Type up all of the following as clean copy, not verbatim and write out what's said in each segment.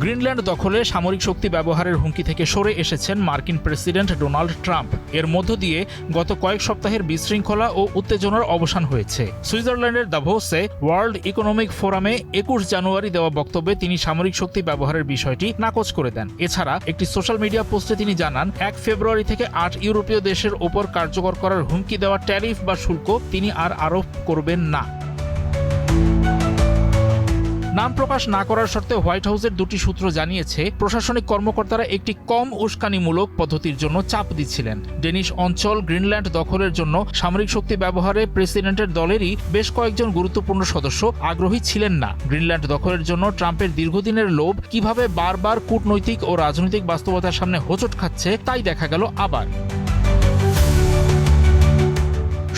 Greenland দখলে সামরিক শক্তি ব্যবহারের হুমকি থেকে সরে এসেছেন মার্কিন প্রেসিডেন্ট ডোনাল্ড ট্রাম্প। এর মধ্য দিয়ে গত কয়েক সপ্তাহের বিশৃঙ্খলা ও উত্তেজনার অবসান হয়েছে। সুইজারল্যান্ডের দাভোসে ওয়ার্ল্ড ইকোনমিক ফোরামে ২১ জানুয়ারি দেওয়া বক্তব্যে তিনি সামরিক শক্তি ব্যবহারের বিষয়টি নাকচ করে দেন। এছাড়া একটি সোশ্যাল মিডিয়া পোস্টে তিনি জানান, ১ ফেব্রুয়ারি থেকে ৮ ইউরোপীয় দেশের ওপর কার্যকর করার হুমকি দেওয়া ট্যারিফ বা শুল্ক তিনি আর আরোপ করবেন না। নাম প্রকাশ না করার শর্তে হোয়াইট হাউসের দুটি সূত্র জানিয়েছে, প্রশাসনিক কর্মকর্তারা একটি কম উস্কানিমূলক পদ্ধতির জন্য চাপ দিচ্ছিলেন। ডেনিশ অঞ্চল গ্রিনল্যান্ড দখলের জন্য সামরিক শক্তি ব্যবহারে প্রেসিডেন্টের দলেরই বেশ কয়েকজন গুরুত্বপূর্ণ সদস্য আগ্রহী ছিলেন না। গ্রিনল্যান্ড দখলের জন্য ট্রাম্পের দীর্ঘদিনের লোভ কিভাবে বারবার কূটনৈতিক ও রাজনৈতিক বাস্তবতার সামনে হোঁচট খাচ্ছে তাই দেখা গেল আবার।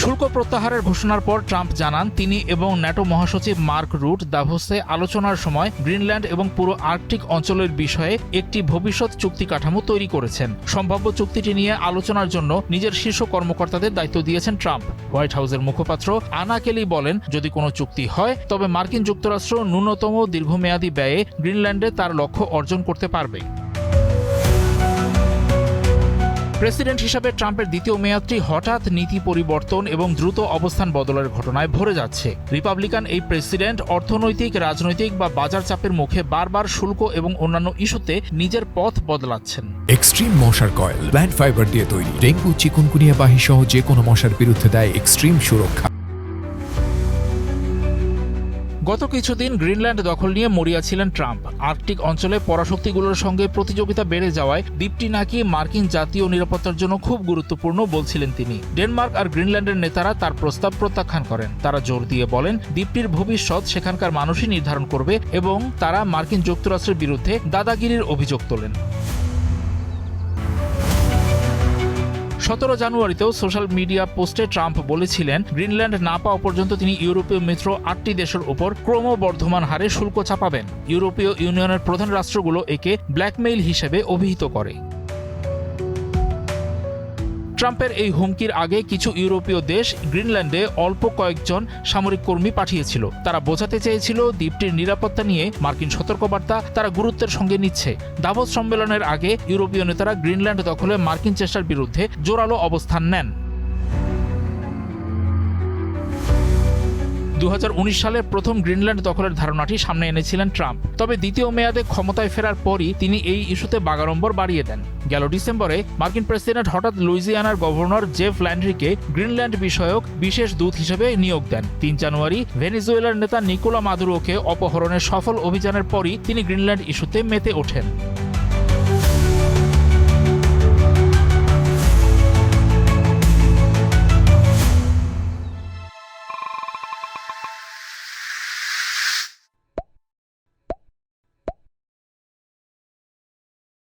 শুল্ক প্রত্যাহারের ঘোষণার পর ট্রাম্প জানান, তিনি এবং ন্যাটো মহাসচিব মার্ক রুট দাভোসে আলোচনার সময় গ্রিনল্যান্ড এবং পুরো আর্কটিক অঞ্চলের বিষয়ে একটি ভবিষ্যৎ চুক্তি কাঠামো তৈরি করেছেন। সম্ভাব্য চুক্তিটি নিয়ে আলোচনার জন্য নিজের শীর্ষ কর্মকর্তাদের দায়িত্ব দিয়েছেন ট্রাম্প। হোয়াইট হাউসের মুখপাত্র আনা কেলি বলেন, যদি কোনো চুক্তি হয় তবে মার্কিন যুক্তরাষ্ট্র ন্যূনতম দীর্ঘমেয়াদী ব্যয়ে গ্রিনল্যান্ডে তার লক্ষ্য অর্জন করতে পারবে। প্রেসিডেন্ট হিসাবে ট্রাম্পের দ্বিতীয় মেয়াদটি হঠাৎ নীতি পরিবর্তন এবং দ্রুত অবস্থান বদলের ঘটনায় ভরে যাচ্ছে। রিপাবলিকান এই প্রেসিডেন্ট অর্থনৈতিক, রাজনৈতিক বা বাজার চাপের মুখে বারবার শুল্ক এবং অন্যান্য ইস্যুতে নিজের পথ বদলাচ্ছেন। এক্সট্রিম মশার কয়েল প্ল্যান্ট ফাইবার দিয়ে তৈরি, ডেঙ্গু, চিকুনগুনিয়া বাহি সহ যে কোনো মশার বিরুদ্ধে দেয় এক্সট্রিম সুরক্ষা। গত কিছুদিন গ্রিনল্যান্ড দখল নিয়ে মরিয়া ছিলেন ট্রাম্প। আর্কটিক অঞ্চলে পরাশক্তিগুলোর সঙ্গে প্রতিযোগিতা বেড়ে যাওয়ায় দ্বীপটি নাকি মার্কিন জাতীয় নিরাপত্তার জন্য খুব গুরুত্বপূর্ণ বলছিলেন তিনি। ডেনমার্ক আর গ্রিনল্যান্ডের নেতারা তার প্রস্তাব প্রত্যাখ্যান করেন। তারা জোর দিয়ে বলেন, দ্বীপটির ভবিষ্যৎ সেখানকার মানুষই নির্ধারণ করবে এবং তারা মার্কিন যুক্তরাষ্ট্রের বিরুদ্ধে দাদাগিরির অভিযোগ তোলেন। ১৭ জানুয়ারিতেও সোশ্যাল মিডিয়া পোস্টে ট্রাম্প বলেছিলেন, গ্রিনল্যান্ড না পাওয়া পর্যন্ত তিনি ইউরোপীয় মিত্র ৮টি দেশের উপর ক্রমবর্ধমান হারে শুল্ক চাপাবেন। ইউরোপীয় ইউনিয়নের প্রধান রাষ্ট্রগুলো একে ব্ল্যাকমেইল হিসেবে অভিহিত করে। ট্রাম্পের এই হুমকির আগে কিছু ইউরোপীয় দেশ গ্রিনল্যান্ডে অল্প কয়েকজন সামরিক কর্মী পাঠিয়েছিল। তারা বোঝাতে চেয়েছিল দ্বীপটির নিরাপত্তা নিয়ে মার্কিন সতর্কবার্তা তারা গুরুত্বের সঙ্গে নিচ্ছে। দাভোস সম্মেলনের আগে ইউরোপীয় নেতারা গ্রিনল্যান্ড দখলে মার্কিন চেষ্টার বিরুদ্ধে জোরালো অবস্থান নেন। ২০১৯ সালে প্রথম গ্রিনল্যান্ড দখলের ধারণাটি সামনে এনেছিলেন ট্রাম্প। তবে দ্বিতীয় মেয়াদে ক্ষমতায় ফেরার পরই তিনি এই ইস্যুতে বাগাড়ম্বর বাড়িয়ে দেন। গেল ডিসেম্বরে মার্কিন প্রেসিডেন্ট হঠাৎ লুইজিয়ানার গভর্নর জেফ ল্যান্ড্রিকে গ্রিনল্যান্ড বিষয়ক বিশেষ দূত হিসেবে নিয়োগ দেন। ৩ জানুয়ারি ভেনেজুয়েলার নেতা নিকোলা মাদুরোকে অপহরণের সফল অভিযানের পরই তিনি গ্রিনল্যান্ড ইস্যুতে মেতে ওঠেন।